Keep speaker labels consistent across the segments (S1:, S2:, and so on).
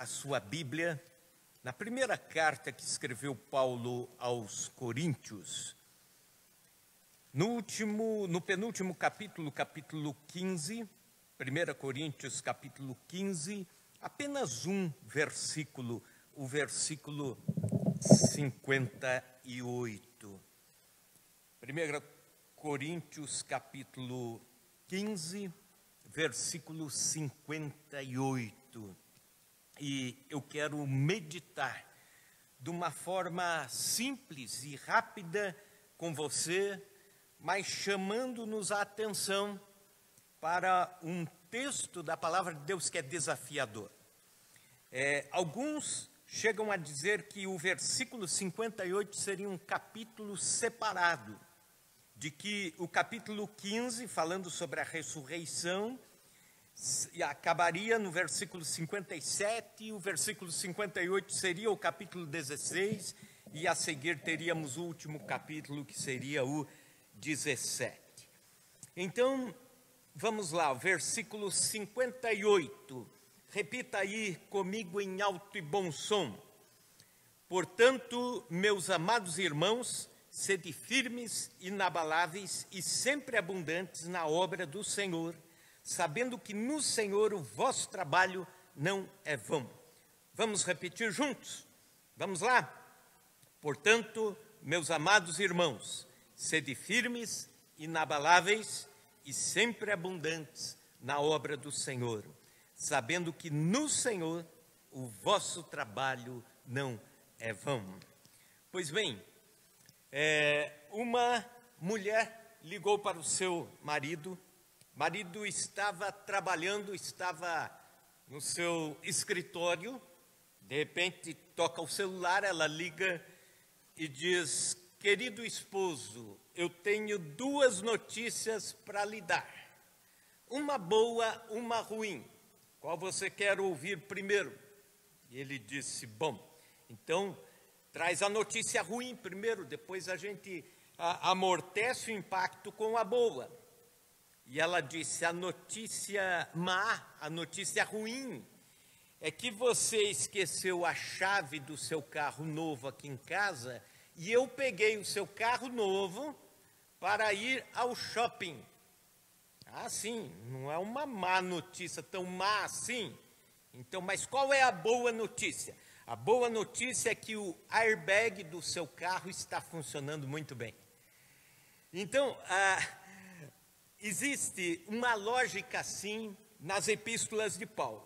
S1: a sua Bíblia na primeira carta que escreveu Paulo aos Coríntios. No penúltimo capítulo, capítulo 15, 1 Coríntios capítulo 15, apenas um versículo, o versículo 58. 1 Coríntios capítulo 15, versículo 58. E eu quero meditar de uma forma simples e rápida com você, mas chamando-nos a atenção para um texto da palavra de Deus que é desafiador. Alguns chegam a dizer que o versículo 58 seria um capítulo separado, de que o capítulo 15, falando sobre a ressurreição, acabaria no versículo 57, e o versículo 58 seria o capítulo 16, e a seguir teríamos o último capítulo, que seria o 17. Então, vamos lá, o versículo 58. Repita aí comigo em alto e bom som. Portanto, meus amados irmãos, sede firmes, inabaláveis e sempre abundantes na obra do Senhor, sabendo que no Senhor o vosso trabalho não é vão. Vamos repetir juntos? Vamos lá? Portanto, meus amados irmãos, sede firmes, inabaláveis e sempre abundantes na obra do Senhor, sabendo que no Senhor o vosso trabalho não é vão. Pois bem, uma mulher ligou para o seu marido. O marido estava trabalhando, estava no seu escritório, de repente toca o celular, ela liga e diz: querido esposo, eu tenho duas notícias para lhe dar, uma boa, uma ruim, qual você quer ouvir primeiro? E ele disse: bom, então traz a notícia ruim primeiro, depois a gente amortece o impacto com a boa. E ela disse: a notícia má, a notícia ruim, é que você esqueceu a chave do seu carro novo aqui em casa e eu peguei o seu carro novo para ir ao shopping. Ah, sim, não é uma má notícia, tão má assim. Então, mas qual é a boa notícia? A boa notícia é que o airbag do seu carro está funcionando muito bem. Então, existe uma lógica assim nas epístolas de Paulo.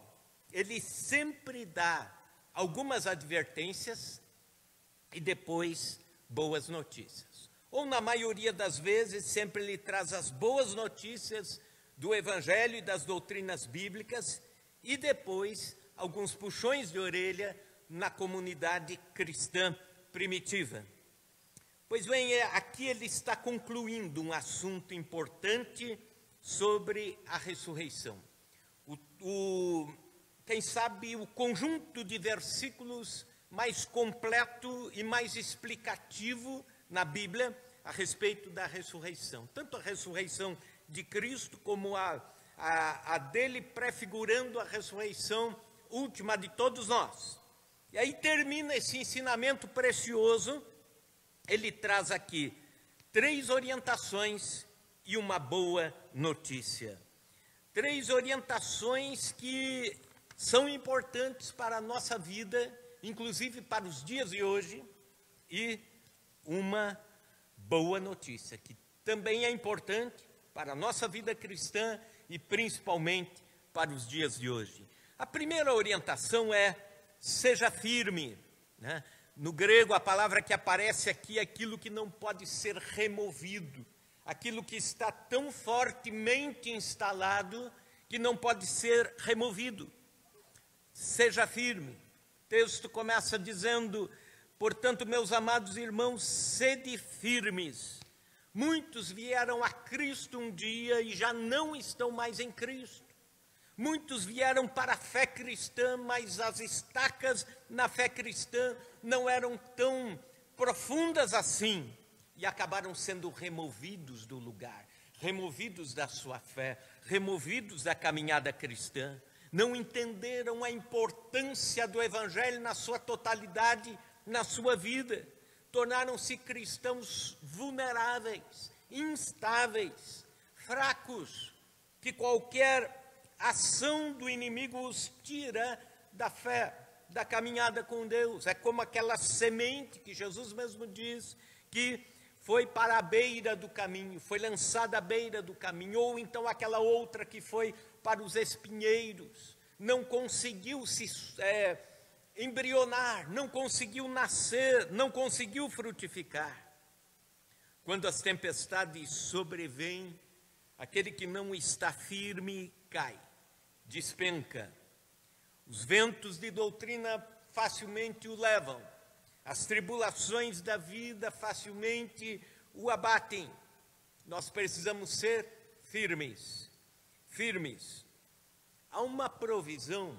S1: Ele sempre dá algumas advertências e depois boas notícias. Ou na maioria das vezes, sempre ele traz as boas notícias do Evangelho e das doutrinas bíblicas e depois alguns puxões de orelha na comunidade cristã primitiva. Pois bem, aqui ele está concluindo um assunto importante sobre a ressurreição. Quem sabe o conjunto de versículos mais completo e mais explicativo na Bíblia a respeito da ressurreição. Tanto a ressurreição de Cristo como a dele prefigurando a ressurreição última de todos nós. E aí termina esse ensinamento precioso. Ele traz aqui 3 orientações e uma boa notícia. 3 orientações que são importantes para a nossa vida, inclusive para os dias de hoje, e uma boa notícia, que também é importante para a nossa vida cristã e principalmente para os dias de hoje. A primeira orientação é: seja firme, né? No grego, a palavra que aparece aqui é aquilo que não pode ser removido, aquilo que está tão fortemente instalado que não pode ser removido. Seja firme. O texto começa dizendo: portanto, meus amados irmãos, sede firmes. Muitos vieram a Cristo um dia e já não estão mais em Cristo. Muitos vieram para a fé cristã, mas as estacas na fé cristã não eram tão profundas assim e acabaram sendo removidos do lugar, removidos da sua fé, removidos da caminhada cristã. não entenderam a importância do Evangelho na sua totalidade, na sua vida. Tornaram-se cristãos vulneráveis, instáveis, fracos, que qualquer ação do inimigo os tira da fé, da caminhada com Deus. É como aquela semente que Jesus mesmo diz que foi para a beira do caminho, foi lançada à beira do caminho, ou então aquela outra que foi para os espinheiros, não conseguiu se embrionar, não conseguiu nascer, não conseguiu frutificar. Quando as tempestades sobrevêm, aquele que não está firme cai, despenca. Os ventos de doutrina facilmente o levam, as tribulações da vida facilmente o abatem. Nós precisamos ser firmes, firmes. Há uma previsão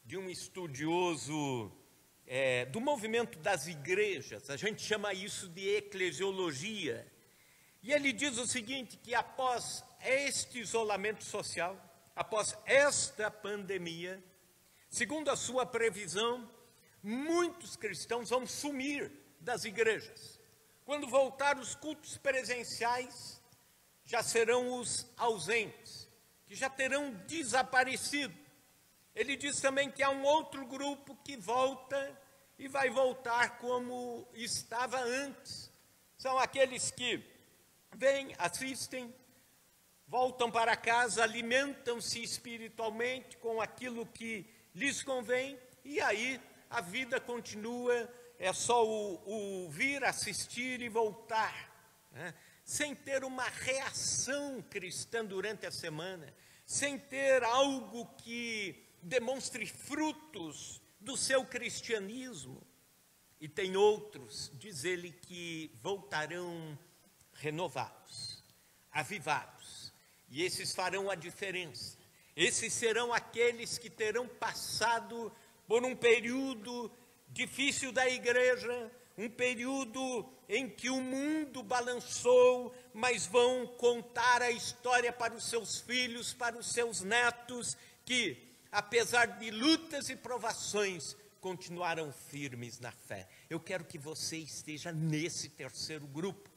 S1: de um estudioso do movimento das igrejas, a gente chama isso de eclesiologia, e ele diz o seguinte, que após este isolamento social, após esta pandemia, segundo a sua previsão, muitos cristãos vão sumir das igrejas. Quando voltar os cultos presenciais, já serão os ausentes, que já terão desaparecido. Ele diz também que há um outro grupo que volta e vai voltar como estava antes. São aqueles que vêm, assistem, voltam para casa, alimentam-se espiritualmente com aquilo que lhes convém, e aí a vida continua, é só o vir, assistir e voltar, né? Sem ter uma reação cristã durante a semana, sem ter algo que demonstre frutos do seu cristianismo. E tem outros, diz ele, que voltarão renovados, avivados, e esses farão a diferença. Esses serão aqueles que terão passado por um período difícil da igreja, um período em que o mundo balançou, mas vão contar a história para os seus filhos, para os seus netos, que, apesar de lutas e provações, continuaram firmes na fé. Eu quero que você esteja nesse terceiro grupo.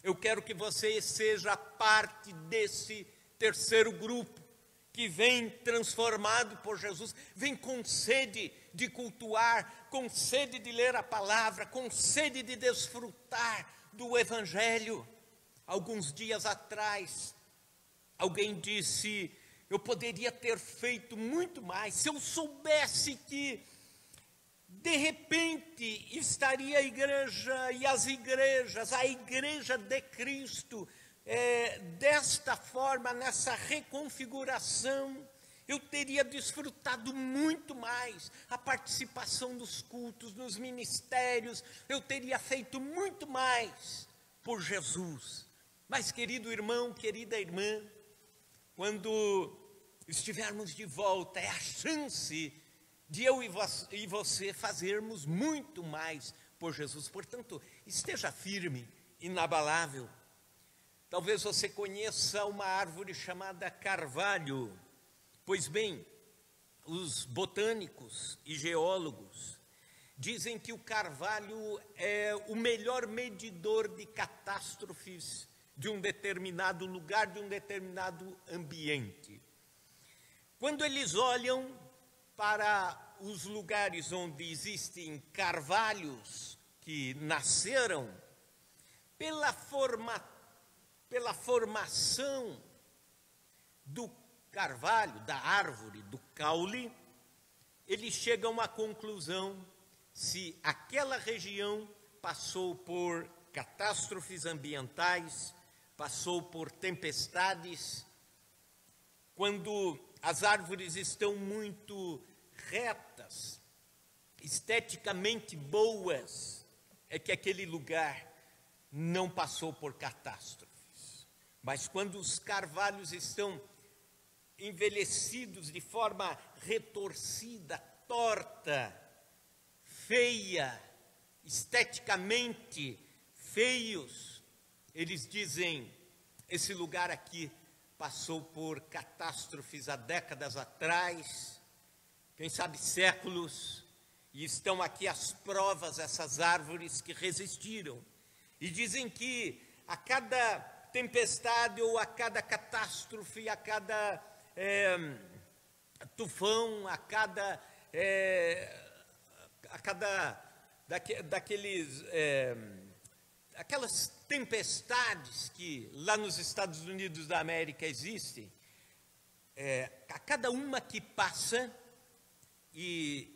S1: Eu quero que você seja parte desse terceiro grupo, que vem transformado por Jesus, vem com sede de cultuar, com sede de ler a palavra, com sede de desfrutar do Evangelho. Alguns dias atrás, alguém disse, eu poderia ter feito muito mais, se eu soubesse que, de repente, estaria a igreja e as igrejas, a igreja de Cristo, desta forma, nessa reconfiguração, eu teria desfrutado muito mais a participação dos cultos, nos ministérios, eu teria feito muito mais por Jesus. Mas, querido irmão, querida irmã, quando estivermos de volta, é a chance de eu e você fazermos muito mais por Jesus. Portanto, esteja firme, inabalável. Talvez você conheça uma árvore chamada carvalho. Pois bem, os botânicos e geólogos dizem que o carvalho é o melhor medidor de catástrofes de um determinado lugar, de um determinado ambiente. Quando eles olham para os lugares onde existem carvalhos que nasceram, pela formação do carvalho, da árvore, do caule, eles chegam à conclusão se aquela região passou por catástrofes ambientais, passou por tempestades. Quando as árvores estão muito retas, esteticamente boas, é que aquele lugar não passou por catástrofes. Mas quando os carvalhos estão envelhecidos de forma retorcida, torta, feia, esteticamente feios, eles dizem, esse lugar aqui passou por catástrofes há décadas atrás, quem sabe séculos, e estão aqui as provas, essas árvores que resistiram. E dizem que a cada tempestade ou a cada catástrofe, a cada tufão, a cada aquelas tempestades que lá nos Estados Unidos da América existem, a cada uma que passa e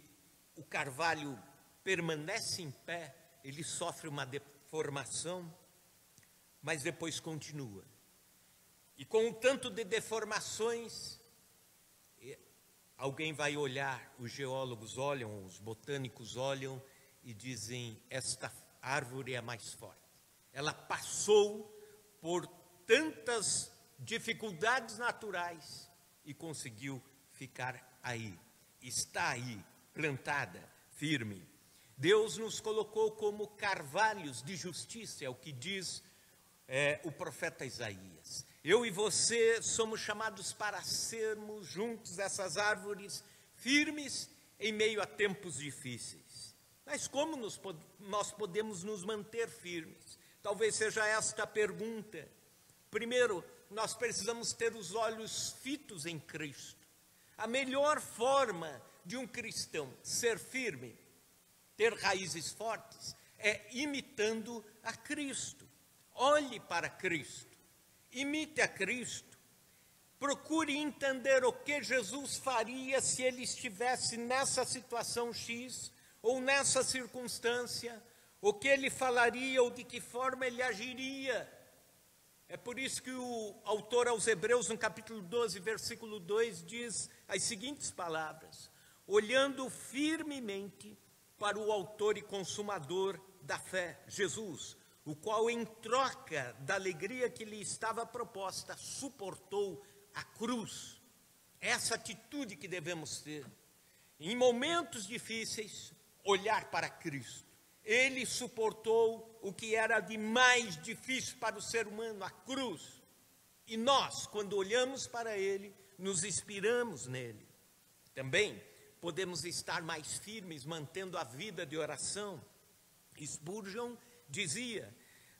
S1: o carvalho permanece em pé, ele sofre uma deformação, mas depois continua. E com um tanto de deformações, alguém vai olhar, os geólogos olham, os botânicos olham e dizem: esta árvore é a mais forte. Ela passou por tantas dificuldades naturais e conseguiu ficar aí. Está aí, plantada, firme. Deus nos colocou como carvalhos de justiça, é o que diz o profeta Isaías. Eu e você somos chamados para sermos juntos essas árvores firmes em meio a tempos difíceis. Mas como nós podemos nos manter firmes? Talvez seja esta a pergunta. Primeiro, nós precisamos ter os olhos fitos em Cristo. A melhor forma de um cristão ser firme, ter raízes fortes, é imitando a Cristo. Olhe para Cristo, imite a Cristo, procure entender o que Jesus faria se ele estivesse nessa situação X ou nessa circunstância, o que ele falaria ou de que forma ele agiria. É por isso que o autor aos Hebreus, no capítulo 12, versículo 2, diz as seguintes palavras: olhando firmemente para o autor e consumador da fé, Jesus, o qual, em troca da alegria que lhe estava proposta, suportou a cruz. Essa atitude que devemos ter. Em momentos difíceis, olhar para Cristo. Ele suportou o que era de mais difícil para o ser humano, a cruz. E nós, quando olhamos para Ele, nos inspiramos nele. Também podemos estar mais firmes, mantendo a vida de oração. Spurgeon dizia: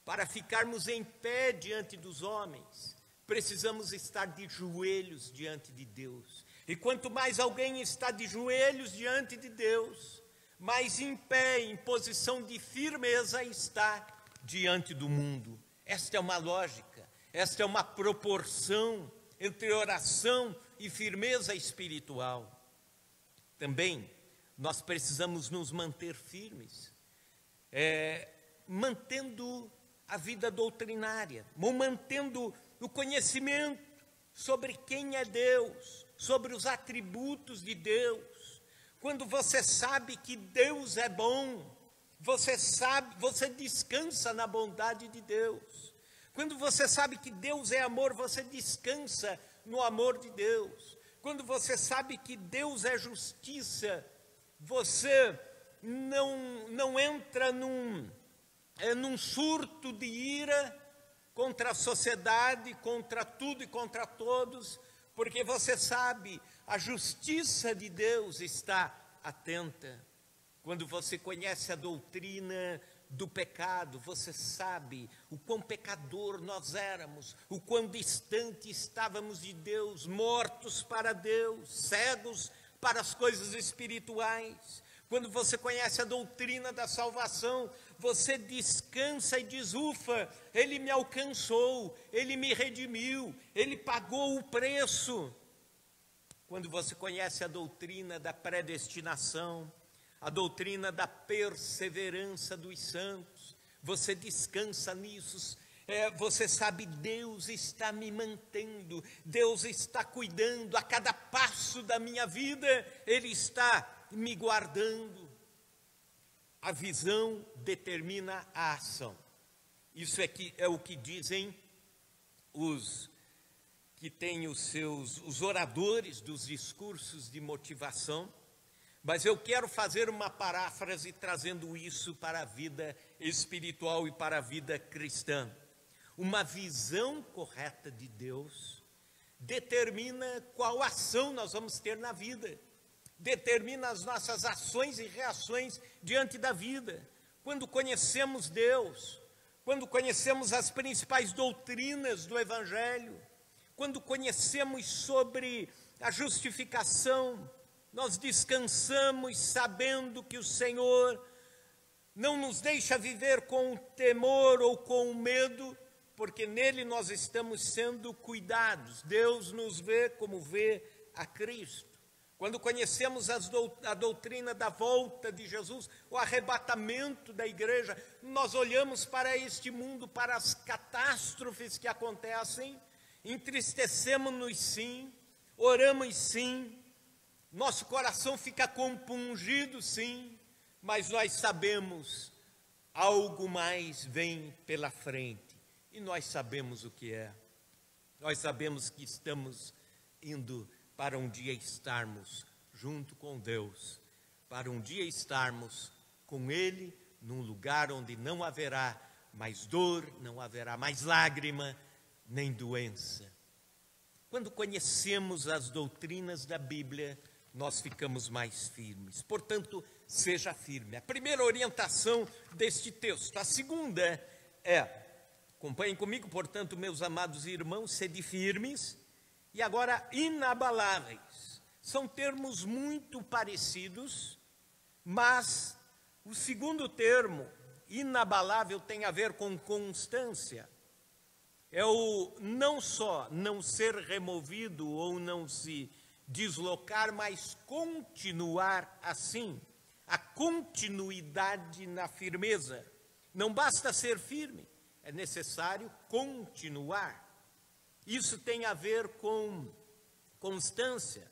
S1: para ficarmos em pé diante dos homens, precisamos estar de joelhos diante de Deus. E quanto mais alguém está de joelhos diante de Deus, mais em pé, em posição de firmeza está diante do mundo. Esta é uma lógica, esta é uma proporção entre oração e firmeza espiritual. Também nós precisamos nos manter firmes, mantendo a vida doutrinária, mantendo o conhecimento sobre quem é Deus, sobre os atributos de Deus. Quando você sabe que Deus é bom, você descansa na bondade de Deus. Quando você sabe que Deus é amor, você descansa no amor de Deus. Quando você sabe que Deus é justiça, você não entra num surto de ira contra a sociedade, contra tudo e contra todos, porque você sabe, a justiça de Deus está atenta. Quando você conhece a doutrina do pecado, você sabe o quão pecador nós éramos, o quão distante estávamos de Deus, mortos para Deus, cegos para as coisas espirituais. Quando você conhece a doutrina da salvação, você descansa e diz: ufa, Ele me alcançou, Ele me redimiu, Ele pagou o preço. Quando você conhece a doutrina da predestinação, a doutrina da perseverança dos santos, você descansa nisso. Você sabe, Deus está me mantendo, Deus está cuidando, a cada passo da minha vida, Ele está me guardando. A visão determina a ação. Isso é o que dizem os que têm os oradores dos discursos de motivação. Mas eu quero fazer uma paráfrase trazendo isso para a vida espiritual e para a vida cristã. Uma visão correta de Deus determina qual ação nós vamos ter na vida, determina as nossas ações e reações diante da vida. Quando conhecemos Deus, quando conhecemos as principais doutrinas do Evangelho, quando conhecemos sobre a justificação, nós descansamos sabendo que o Senhor não nos deixa viver com o temor ou com o medo, porque nele nós estamos sendo cuidados. Deus nos vê como vê a Cristo. Quando conhecemos a doutrina da volta de Jesus, o arrebatamento da igreja, nós olhamos para este mundo, para as catástrofes que acontecem, entristecemos-nos sim, oramos sim, nosso coração fica compungido sim, mas nós sabemos, algo mais vem pela frente, e nós sabemos o que é. Nós sabemos que estamos indo para um dia estarmos junto com Deus, para um dia estarmos com Ele, num lugar onde não haverá mais dor, não haverá mais lágrima, nem doença. Quando conhecemos as doutrinas da Bíblia, nós ficamos mais firmes. Portanto, seja firme. A primeira orientação deste texto. A segunda é, acompanhem comigo, portanto, meus amados irmãos, sede firmes e agora inabaláveis. São termos muito parecidos, mas o segundo termo, inabalável, tem a ver com constância. É o não só não ser removido ou não se deslocar, mas continuar assim. A continuidade na firmeza. Não basta ser firme, é necessário continuar. Isso tem a ver com constância.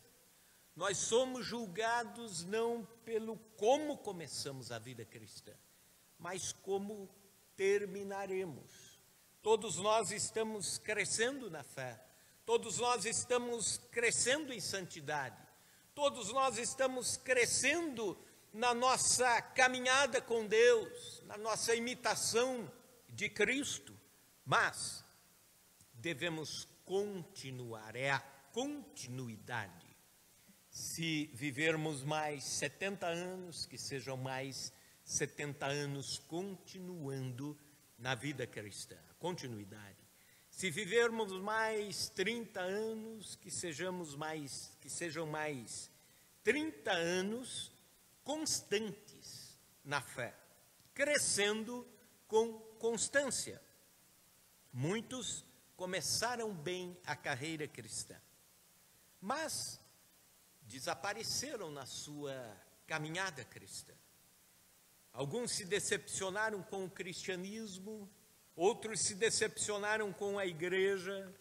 S1: Nós somos julgados não pelo como começamos a vida cristã, mas como terminaremos. Todos nós estamos crescendo na fé, todos nós estamos crescendo em santidade, todos nós estamos crescendo na nossa caminhada com Deus, na nossa imitação de Cristo, mas devemos continuar, é a continuidade. Se vivermos mais 70 anos, que sejam mais 70 anos continuando na vida cristã, continuidade. Se vivermos mais 30 anos, que sejam mais 30 anos constantes na fé, crescendo com constância. Muitos começaram bem a carreira cristã, mas desapareceram na sua caminhada cristã. Alguns se decepcionaram com o cristianismo, outros se decepcionaram com a igreja,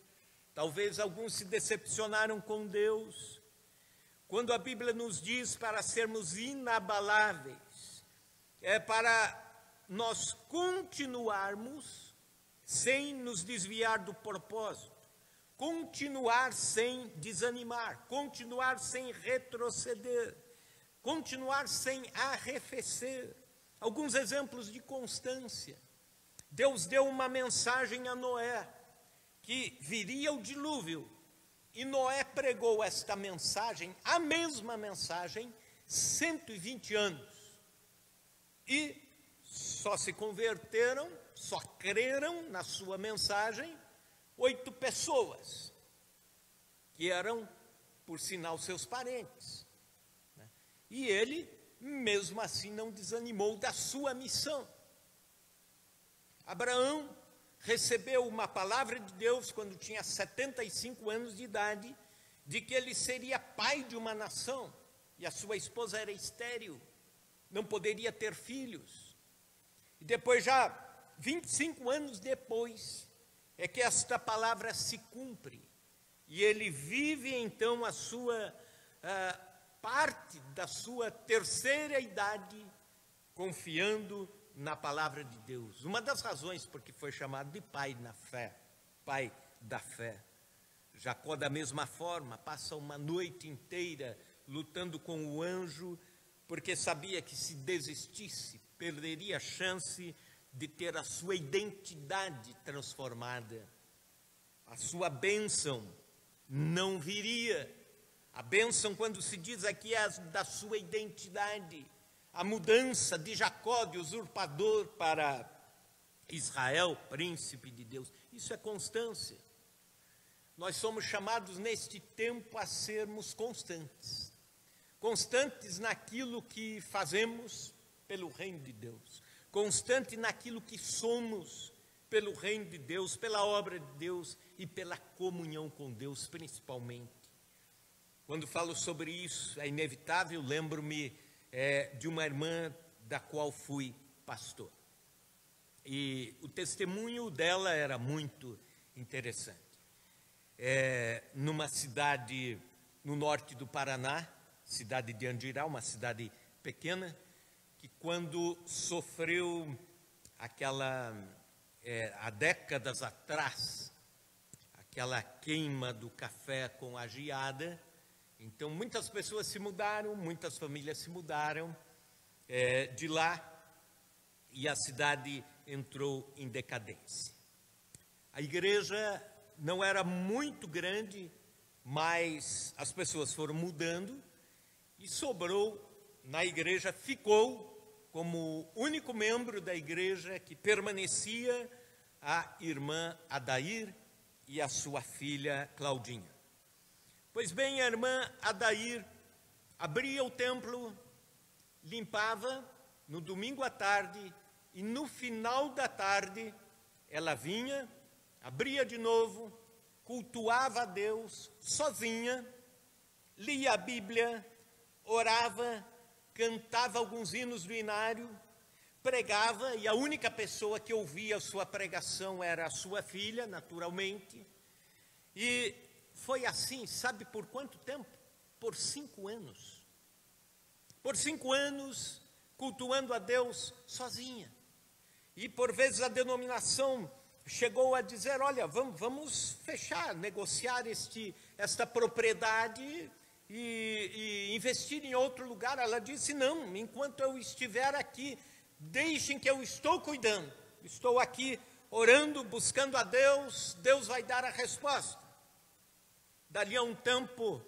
S1: talvez alguns se decepcionaram com Deus. Quando a Bíblia nos diz para sermos inabaláveis, é para nós continuarmos sem nos desviar do propósito, continuar sem desanimar, continuar sem retroceder, continuar sem arrefecer. Alguns exemplos de constância. Deus deu uma mensagem a Noé, que viria o dilúvio, e Noé pregou esta mensagem, a mesma mensagem, 120 anos. E só se converteram, só creram na sua mensagem 8 pessoas, que eram, por sinal, seus parentes. E ele, mesmo assim, não desanimou da sua missão. Abraão recebeu uma palavra de Deus quando tinha 75 anos de idade, de que ele seria pai de uma nação, e a sua esposa era estéril, não poderia ter filhos. E depois, já 25 anos depois, é que esta palavra se cumpre, e ele vive então a sua parte da sua terceira idade, confiando na palavra de Deus. Uma das razões por que foi chamado de pai na fé, pai da fé. Jacó, da mesma forma, passa uma noite inteira lutando com o anjo, porque sabia que se desistisse, perderia a chance de ter a sua identidade transformada, a sua bênção. não viria. A bênção, quando se diz aqui, é da sua identidade. A mudança de Jacó, de usurpador, para Israel, príncipe de Deus. Isso é constância. Nós somos chamados neste tempo a sermos constantes. Constantes naquilo que fazemos pelo reino de Deus. Constante naquilo que somos pelo reino de Deus, pela obra de Deus e pela comunhão com Deus, principalmente. Quando falo sobre isso, é inevitável, lembro-me de uma irmã da qual fui pastor. E o testemunho dela era muito interessante. Numa cidade no norte do Paraná, cidade de Andirá, uma cidade pequena, que quando sofreu há décadas atrás, aquela queima do café com a geada, então muitas pessoas se mudaram, muitas famílias se mudaram de lá, e a cidade entrou em decadência. A igreja não era muito grande, mas as pessoas foram mudando, e sobrou na igreja, ficou como único membro da igreja que permanecia a irmã Adair e a sua filha Claudinha. Pois bem, a irmã Adair abria o templo, limpava no domingo à tarde, e no final da tarde ela vinha, abria de novo, cultuava a Deus sozinha, lia a Bíblia, orava, cantava alguns hinos do inário, pregava, e a única pessoa que ouvia a sua pregação era a sua filha, naturalmente. E foi assim, sabe por quanto tempo? Por 5 anos. Por 5 anos, cultuando a Deus sozinha. E por vezes a denominação chegou a dizer, olha, vamos fechar, negociar esta propriedade e investir em outro lugar. Ela disse, não, enquanto eu estiver aqui, deixem que eu estou cuidando. Estou aqui orando, buscando a Deus, Deus vai dar a resposta. Dali a um tempo,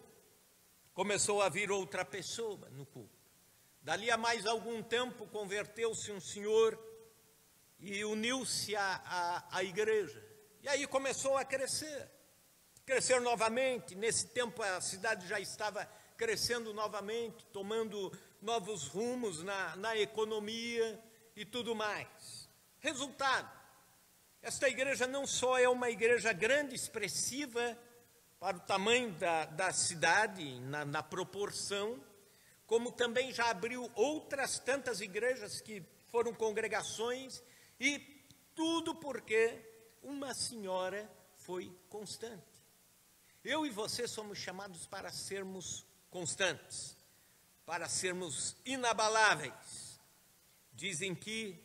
S1: começou a vir outra pessoa no culto. Dali a mais algum tempo, converteu-se um senhor e uniu-se à igreja. E aí começou a crescer novamente. Nesse tempo a cidade já estava crescendo novamente, tomando novos rumos na economia e tudo mais. Resultado, esta igreja não só é uma igreja grande, expressiva, para o tamanho da cidade, na proporção, como também já abriu outras tantas igrejas que foram congregações, e tudo porque uma senhora foi constante. Eu e você somos chamados para sermos constantes, para sermos inabaláveis. Dizem que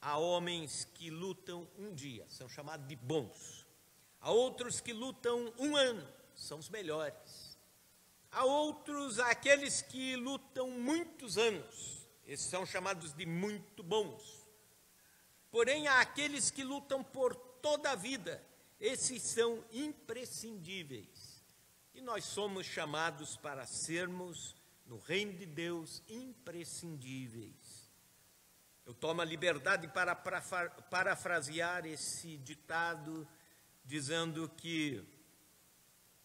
S1: há homens que lutam um dia, são chamados de bons. Há outros que lutam 1 ano, são os melhores. Há outros, aqueles que lutam muitos anos, esses são chamados de muito bons. Porém, há aqueles que lutam por toda a vida, esses são imprescindíveis. E nós somos chamados para sermos, no reino de Deus, imprescindíveis. Eu tomo a liberdade para parafrasear esse ditado, dizendo que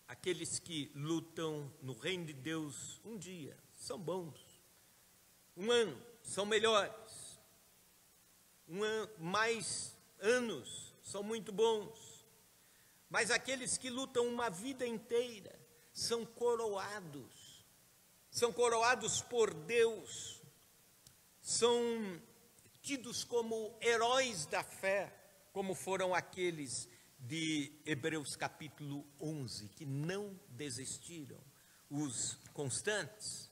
S1: aqueles que lutam no reino de Deus um dia são bons, 1 ano são melhores, mais anos são muito bons, mas aqueles que lutam uma vida inteira são coroados por Deus, são tidos como heróis da fé, como foram aqueles de Hebreus capítulo 11, que não desistiram, os constantes.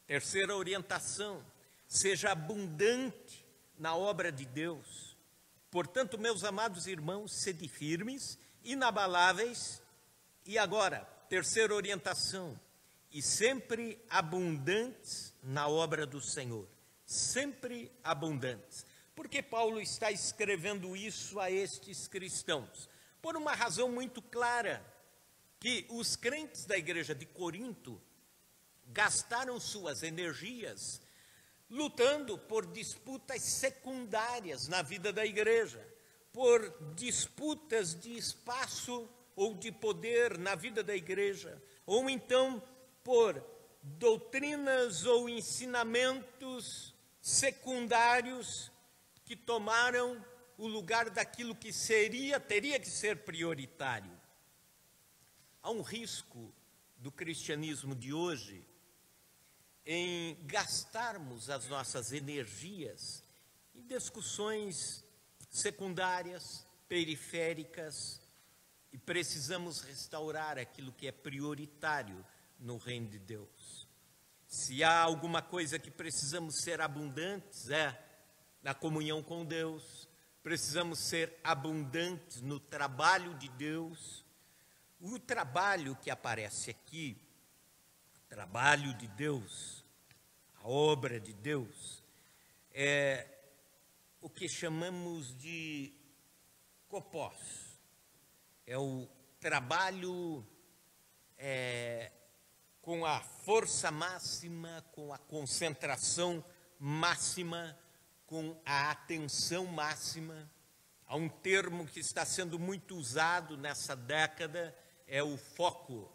S1: Terceira orientação, seja abundante na obra de Deus. Portanto, meus amados irmãos, sede firmes, inabaláveis. E agora, terceira orientação, e sempre abundantes na obra do Senhor. Sempre abundantes. Por que Paulo está escrevendo isso a estes cristãos? Por uma razão muito clara, que os crentes da igreja de Corinto gastaram suas energias lutando por disputas secundárias na vida da igreja, por disputas de espaço ou de poder na vida da igreja, ou então por doutrinas ou ensinamentos secundários que tomaram o lugar daquilo que teria que ser prioritário. Há um risco do cristianismo de hoje em gastarmos as nossas energias em discussões secundárias, periféricas, e precisamos restaurar aquilo que é prioritário no reino de Deus. Se há alguma coisa que precisamos ser abundantes, é na comunhão com Deus, precisamos ser abundantes no trabalho de Deus. O trabalho que aparece aqui, o trabalho de Deus, a obra de Deus, é o que chamamos de kopos. É o trabalho com a força máxima, com a concentração máxima, com a atenção máxima. Há um termo que está sendo muito usado nessa década, é o foco.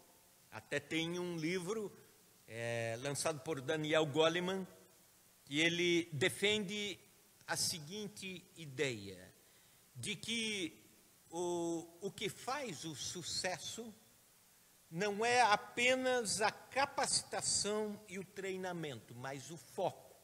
S1: Até tem um livro lançado por Daniel Goleman, que ele defende a seguinte ideia, de que o que faz o sucesso não é apenas a capacitação e o treinamento, mas o foco.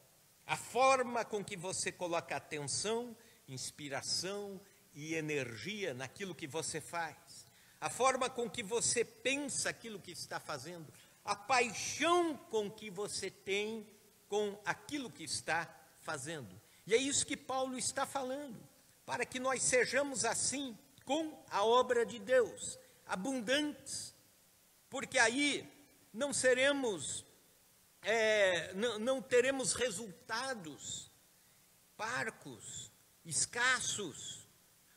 S1: A forma com que você coloca atenção, inspiração e energia naquilo que você faz. A forma com que você pensa aquilo que está fazendo. A paixão com que você tem com aquilo que está fazendo. E é isso que Paulo está falando. Para que nós sejamos assim com a obra de Deus, abundantes. Porque aí não seremos, não teremos resultados parcos, escassos.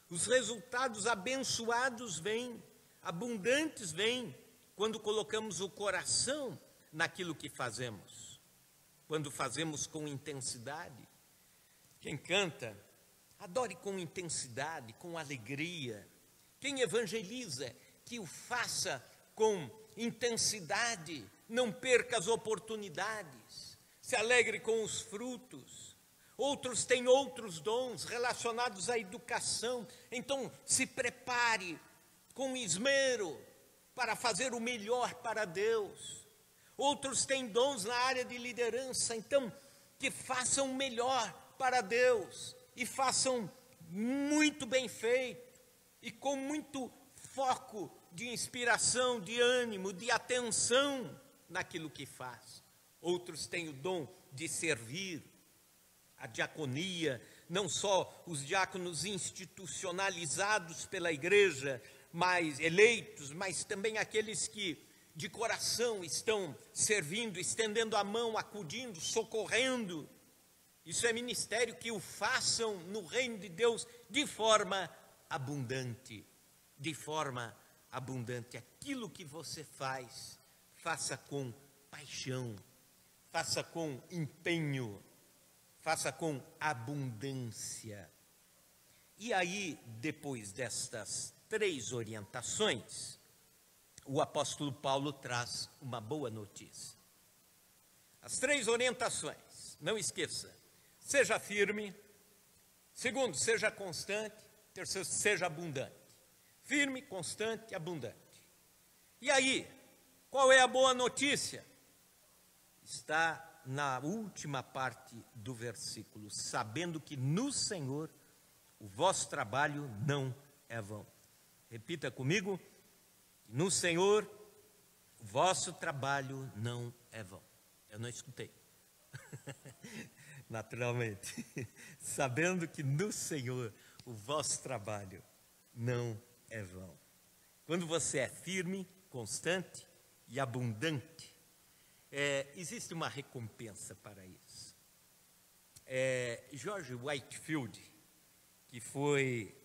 S1: Os resultados abençoados vêm, abundantes vêm, quando colocamos o coração naquilo que fazemos. Quando fazemos com intensidade. Quem canta, adore com intensidade, com alegria. Quem evangeliza, que o faça com intensidade, não perca as oportunidades, se alegre com os frutos. Outros têm outros dons relacionados à educação, então se prepare com esmero para fazer o melhor para Deus. Outros têm dons na área de liderança, então que façam o melhor para Deus e façam muito bem feito e com muito foco de inspiração, de ânimo, de atenção naquilo que faz. Outros têm o dom de servir, a diaconia, não só os diáconos institucionalizados pela igreja, mas eleitos, mas também aqueles que de coração estão servindo, estendendo a mão, acudindo, socorrendo. Isso é ministério, que o façam no reino de Deus de forma abundante, de forma abundante. Aquilo que você faz, faça com paixão, faça com empenho, faça com abundância. E aí, depois destas 3 orientações, o apóstolo Paulo traz uma boa notícia. As 3 orientações, não esqueça: seja firme, segundo, seja constante, terceiro, seja abundante. Firme, constante e abundante. E aí, qual é a boa notícia? Está na última parte do versículo: sabendo que no Senhor o vosso trabalho não é vão. Repita comigo: no Senhor o vosso trabalho não é vão. Eu não escutei. Naturalmente. Sabendo que no Senhor o vosso trabalho não é vão. Quando você é firme, constante e abundante, existe uma recompensa para isso. George Whitefield, que foi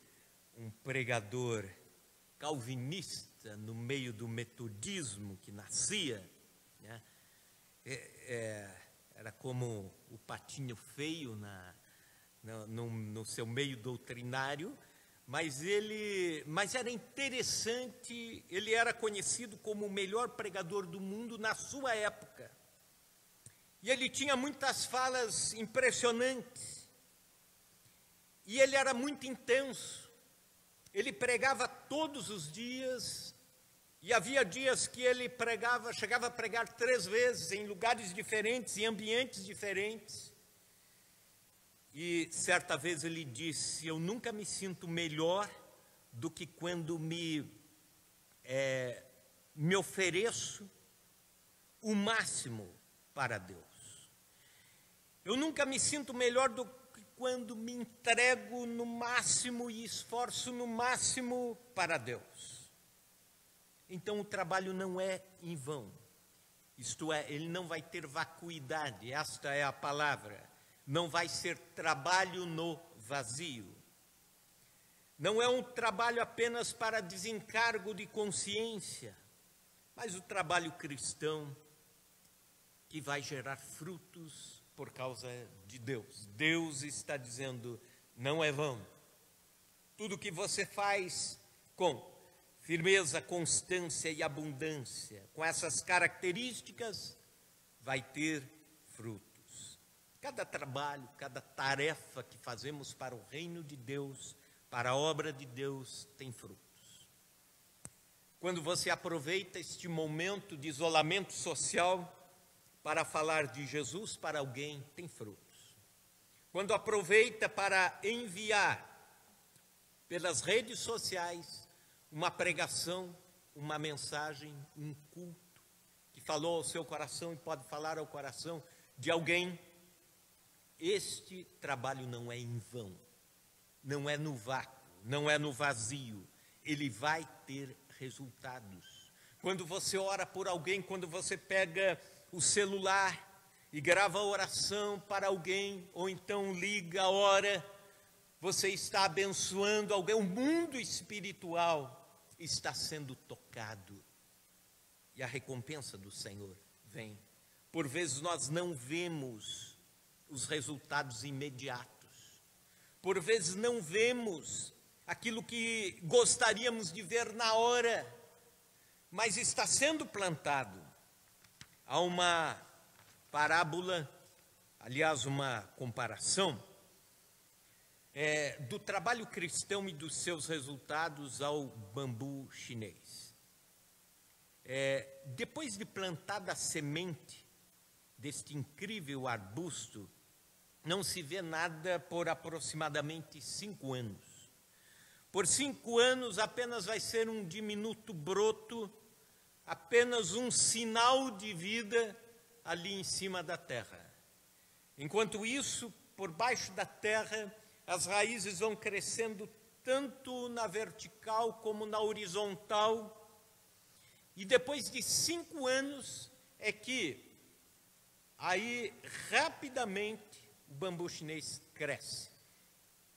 S1: um pregador calvinista batista, no meio do metodismo que nascia, né? Era como o patinho feio no seu meio doutrinário, mas era interessante, ele era conhecido como o melhor pregador do mundo na sua época. E ele tinha muitas falas impressionantes. E ele era muito intenso. Ele pregava todos os dias, e havia dias que ele chegava a pregar 3 vezes, em lugares diferentes, em ambientes diferentes. E certa vez ele disse: eu nunca me sinto melhor do que quando me ofereço o máximo para Deus. Eu nunca me sinto melhor do que quando me entrego no máximo e esforço no máximo para Deus. Então o trabalho não é em vão. Isto é, ele não vai ter vacuidade, esta é a palavra. Não vai ser trabalho no vazio. Não é um trabalho apenas para desencargo de consciência, mas o trabalho cristão que vai gerar frutos por causa de Deus. Deus está dizendo, não é vão. Tudo que você faz com firmeza, constância e abundância, com essas características, vai ter frutos. Cada trabalho, cada tarefa que fazemos para o reino de Deus, para a obra de Deus, tem frutos. Quando você aproveita este momento de isolamento social para falar de Jesus para alguém, tem frutos. Quando aproveita para enviar pelas redes sociais uma pregação, uma mensagem, um culto, que falou ao seu coração e pode falar ao coração de alguém, este trabalho não é em vão, não é no vácuo, não é no vazio, ele vai ter resultados. Quando você ora por alguém, quando você pega o celular e grava a oração para alguém, ou então liga a hora, você está abençoando alguém, o mundo espiritual está sendo tocado, e a recompensa do Senhor vem. Por vezes nós não vemos os resultados imediatos, por vezes não vemos aquilo que gostaríamos de ver na hora, mas está sendo plantado. Há uma parábola, aliás, uma comparação, do trabalho cristão e dos seus resultados ao bambu chinês. Depois de plantada a semente deste incrível arbusto, não se vê nada por aproximadamente 5 anos. Por 5 anos apenas vai ser um diminuto broto, apenas um sinal de vida ali em cima da terra. Enquanto isso, por baixo da terra, as raízes vão crescendo tanto na vertical como na horizontal. E depois de 5 anos é que aí rapidamente o bambu chinês cresce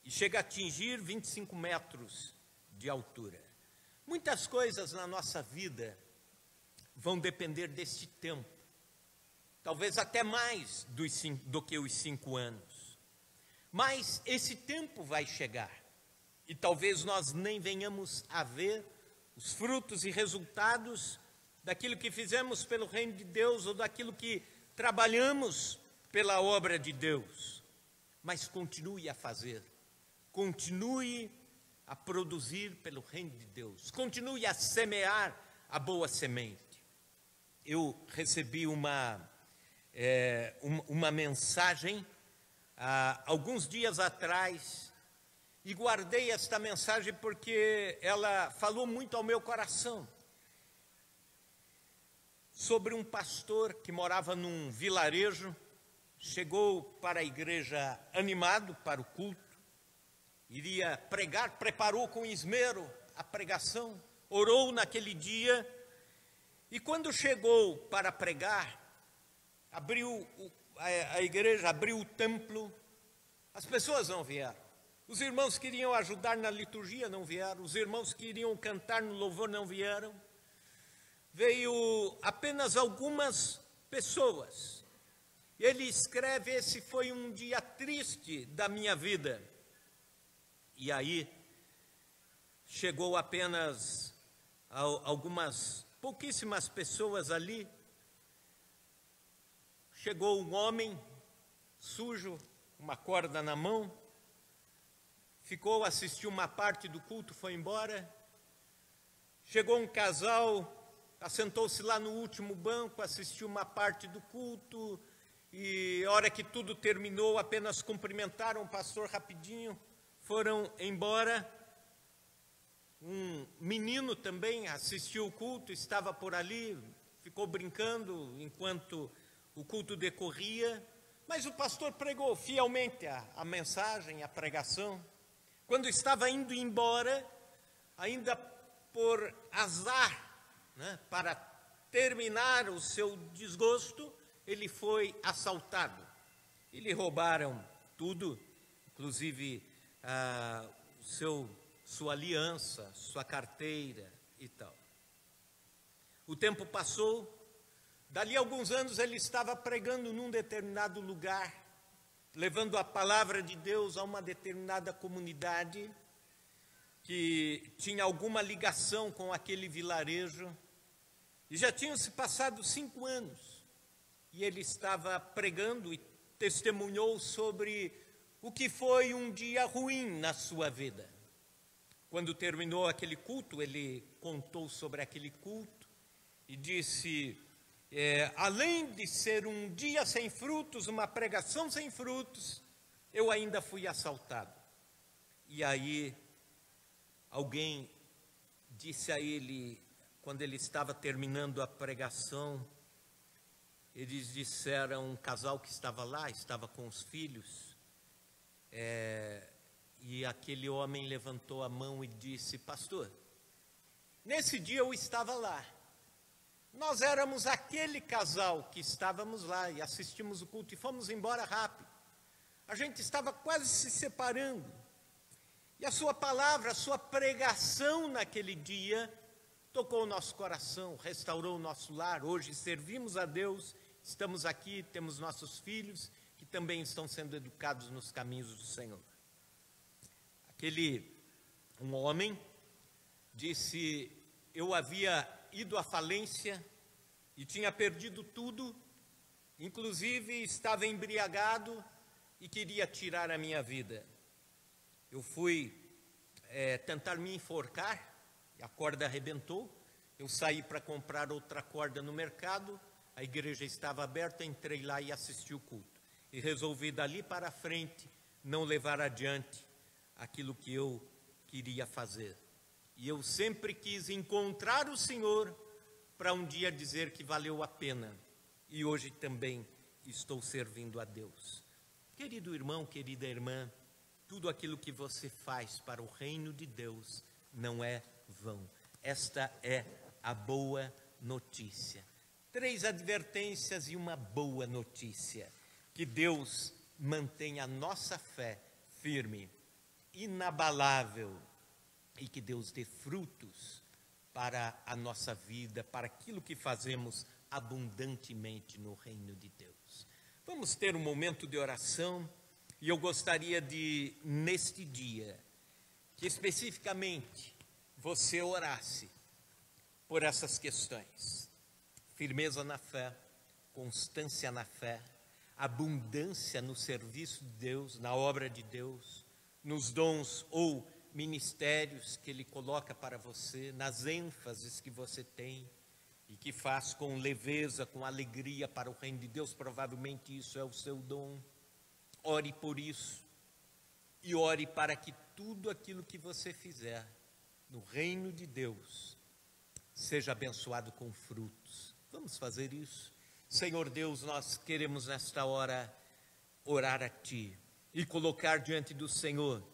S1: e chega a atingir 25 metros de altura. Muitas coisas na nossa vida vão depender deste tempo, talvez até mais do que os 5 anos. Mas esse tempo vai chegar e talvez nós nem venhamos a ver os frutos e resultados daquilo que fizemos pelo reino de Deus ou daquilo que trabalhamos pela obra de Deus. Mas continue a fazer, continue a produzir pelo reino de Deus, continue a semear a boa semente. Eu recebi uma mensagem alguns dias atrás e guardei esta mensagem porque ela falou muito ao meu coração. Sobre um pastor que morava num vilarejo, chegou para a igreja animado para o culto, iria pregar, preparou com esmero a pregação, orou naquele dia, e quando chegou para pregar, abriu a igreja, abriu o templo, as pessoas não vieram. Os irmãos que iriam ajudar na liturgia não vieram, os irmãos que iriam cantar no louvor não vieram. veio apenas algumas pessoas. Ele escreve: esse foi um dia triste da minha vida. E aí chegou apenas algumas pouquíssimas pessoas ali. Chegou um homem sujo, uma corda na mão, ficou, assistiu uma parte do culto, foi embora. Chegou um casal, assentou-se lá no último banco, assistiu uma parte do culto, e a hora que tudo terminou, apenas cumprimentaram o pastor rapidinho, foram embora. Um menino também assistiu o culto, estava por ali, ficou brincando enquanto o culto decorria, mas o pastor pregou fielmente a mensagem, a pregação. Quando estava indo embora, ainda por azar, né, para terminar o seu desgosto, ele foi assaltado. E lhe roubaram tudo, inclusive sua aliança, sua carteira e tal. O tempo passou. Dali a alguns anos ele estava pregando num determinado lugar, levando a palavra de Deus a uma determinada comunidade que tinha alguma ligação com aquele vilarejo. E já tinham se passado 5 anos. E ele estava pregando e testemunhou sobre o que foi um dia ruim na sua vida. Quando terminou aquele culto, ele contou sobre aquele culto e disse: além de ser um dia sem frutos, uma pregação sem frutos, eu ainda fui assaltado. E aí alguém disse a ele, quando ele estava terminando a pregação, eles disseram, um casal que estava lá, estava com os filhos, e aquele homem levantou a mão e disse: pastor, nesse dia eu estava lá. Nós éramos aquele casal que estávamos lá e assistimos o culto e fomos embora rápido. A gente estava quase se separando. E a sua palavra, a sua pregação naquele dia tocou o nosso coração, restaurou o nosso lar. Hoje servimos a Deus, estamos aqui, temos nossos filhos que também estão sendo educados nos caminhos do Senhor. Um homem disse: eu havia ido à falência e tinha perdido tudo, inclusive estava embriagado e queria tirar a minha vida. Eu fui tentar me enforcar, a corda arrebentou, eu saí para comprar outra corda no mercado, a igreja estava aberta, entrei lá e assisti o culto. E resolvi dali para frente não levar adiante aquilo que eu queria fazer. E eu sempre quis encontrar o Senhor para um dia dizer que valeu a pena. E hoje também estou servindo a Deus. Querido irmão, querida irmã, tudo aquilo que você faz para o reino de Deus não é vão. Esta é a boa notícia. 3 advertências e uma boa notícia. Que Deus mantenha a nossa fé firme, inabalável, e que Deus dê frutos para a nossa vida, para aquilo que fazemos abundantemente no reino de Deus. Vamos ter um momento de oração, e eu gostaria de, neste dia, que especificamente você orasse por essas questões: firmeza na fé, constância na fé, abundância no serviço de Deus, na obra de Deus, nos dons ou ministérios que Ele coloca para você, nas ênfases que você tem e que faz com leveza, com alegria para o reino de Deus. Provavelmente isso é o seu dom. Ore por isso e ore para que tudo aquilo que você fizer no reino de Deus seja abençoado com frutos. Vamos fazer isso? Senhor Deus, nós queremos nesta hora orar a Ti e colocar diante do Senhor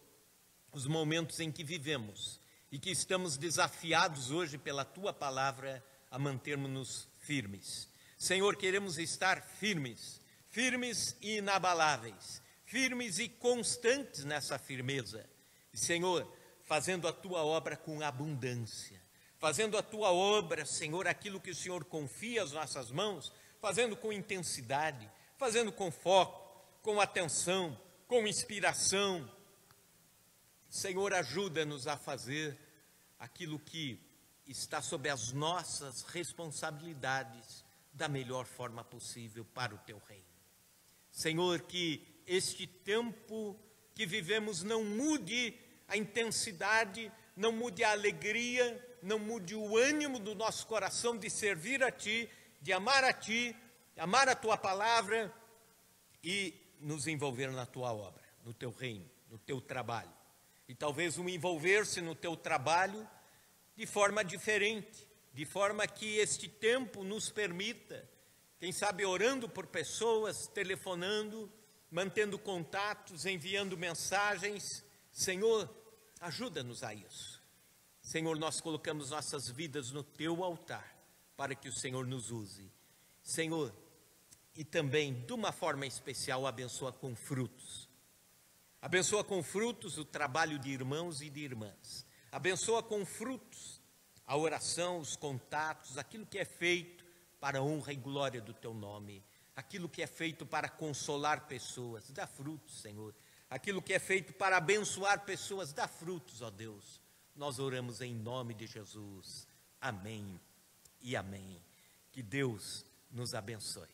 S1: os momentos em que vivemos e que estamos desafiados hoje pela Tua palavra a mantermos-nos firmes. Senhor, queremos estar firmes e inabaláveis, firmes e constantes nessa firmeza. E, Senhor, fazendo a Tua obra com abundância, fazendo a tua obra, Senhor, aquilo que o Senhor confia às nossas mãos, fazendo com intensidade, fazendo com foco, com atenção, com inspiração. Senhor, ajuda-nos a fazer aquilo que está sob as nossas responsabilidades da melhor forma possível para o teu reino. Senhor, que este tempo que vivemos não mude a intensidade, não mude a alegria, não mude o ânimo do nosso coração de servir a Ti, de amar a Tua palavra e nos envolver na Tua obra, no Teu reino, no Teu trabalho. E talvez um envolver-se no Teu trabalho de forma diferente, de forma que este tempo nos permita, quem sabe orando por pessoas, telefonando, mantendo contatos, enviando mensagens. Senhor, ajuda-nos a isso. Senhor, nós colocamos nossas vidas no Teu altar, para que o Senhor nos use. Senhor, e também, de uma forma especial, abençoa com frutos. Abençoa com frutos o trabalho de irmãos e de irmãs. Abençoa com frutos a oração, os contatos, aquilo que é feito para a honra e glória do Teu nome. Aquilo que é feito para consolar pessoas, dá frutos, Senhor. Aquilo que é feito para abençoar pessoas, dá frutos, ó Deus. Nós oramos em nome de Jesus. Amém e amém. Que Deus nos abençoe.